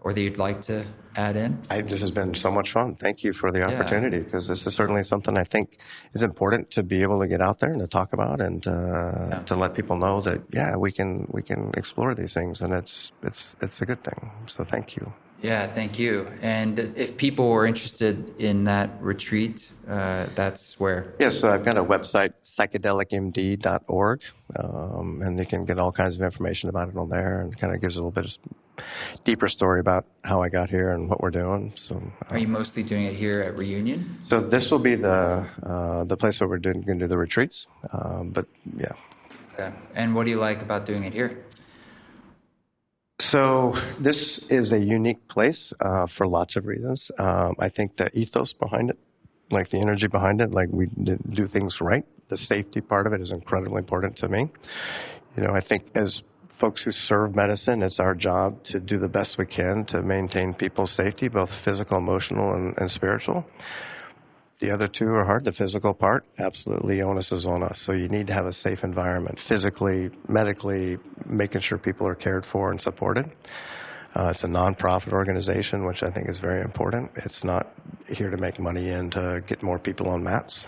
or that you'd like to add in? This has been so much fun. Thank you for the opportunity, because this is certainly something I think is important to be able to get out there and to talk about, and to let people know that we can explore these things, and it's a good thing. So thank you. Yeah, thank you. And if people were interested in that retreat, that's where? Yeah, so I've got a website, psychedelicmd.org, and you can get all kinds of information about it on there, and kind of gives a little bit of deeper story about how I got here and what we're doing. So, are you mostly doing it here at Reunion? So this will be the place where we're going to do the retreats. But yeah. Okay. And what do you like about doing it here? So this is a unique place for lots of reasons. I think the ethos behind it, like the energy behind it, like we do things right. The safety part of it is incredibly important to me. I think as folks who serve medicine, it's our job to do the best we can to maintain people's safety, both physical, emotional, and spiritual. The other two are hard. The physical part, absolutely, onus is on us. So you need to have a safe environment, physically, medically, making sure people are cared for and supported. It's a nonprofit organization, which I think is very important. It's not here to make money and to get more people on mats.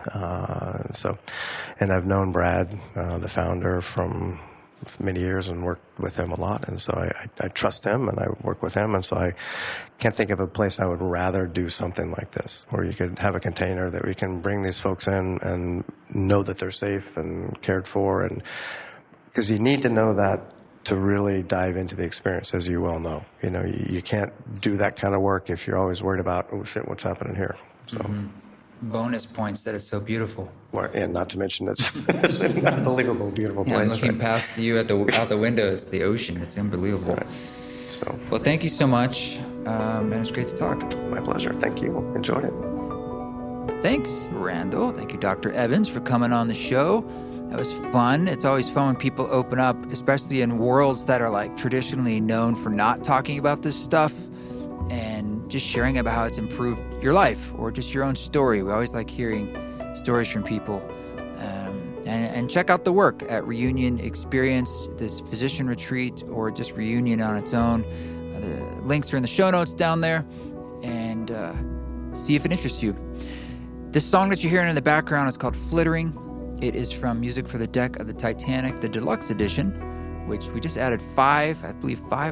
And I've known Brad, the founder, from many years and worked with him a lot, and so I trust him and I work with him, and so I can't think of a place I would rather do something like this, where you could have a container that we can bring these folks in and know that they're safe and cared for, and because you need to know that to really dive into the experience, as you well know. You can't do that kind of work if you're always worried about, oh shit, what's happening here. So. Mm-hmm. Bonus points that it's so beautiful. Well, and not to mention it's an unbelievable, beautiful place. I'm looking past you out the window. It's the ocean. It's unbelievable. Right. So, well, thank you so much, and it's great to talk. My pleasure. Thank you. Enjoyed it. Thanks, Randall. Thank you, Dr. Evans, for coming on the show. That was fun. It's always fun when people open up, especially in worlds that are like traditionally known for not talking about this stuff, and just sharing about how it's improved your life or just your own story. We always like hearing stories from people. And check out the work at Reunion Experience, this physician retreat, or just Reunion on its own. The links are in the show notes down there, and see if it interests you. This song that you're hearing in the background is called Flittering. It is from Music for the Deck of the Titanic, the deluxe edition, which we just added five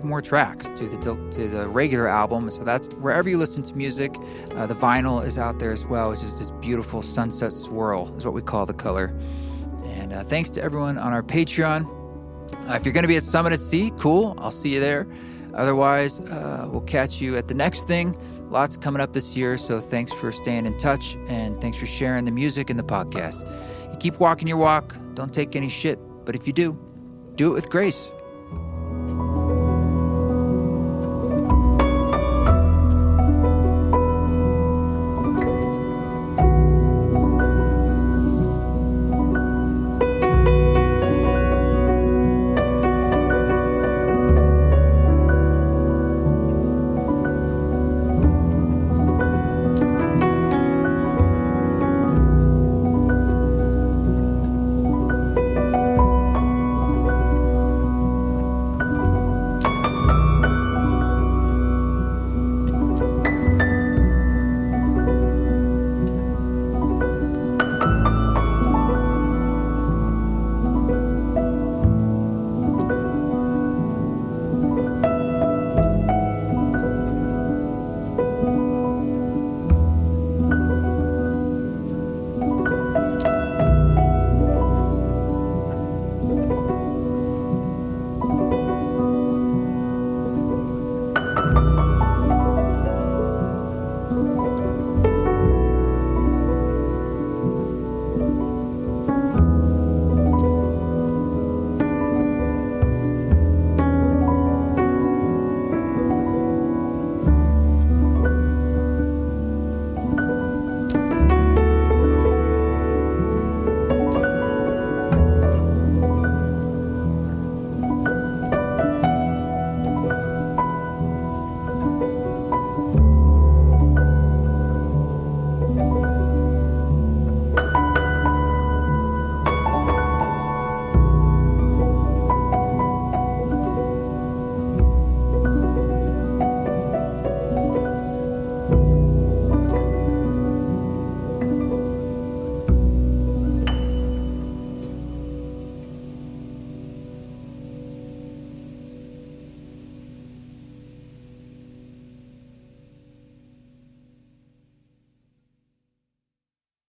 more tracks to the regular album. So that's wherever you listen to music. The vinyl is out there as well, which is this beautiful sunset swirl is what we call the color. And thanks to everyone on our Patreon. If you're going to be at Summit at Sea, cool. I'll see you there. Otherwise, we'll catch you at the next thing. Lots coming up this year, so thanks for staying in touch, and thanks for sharing the music and the podcast. You keep walking your walk. Don't take any shit, but if you do, do it with grace.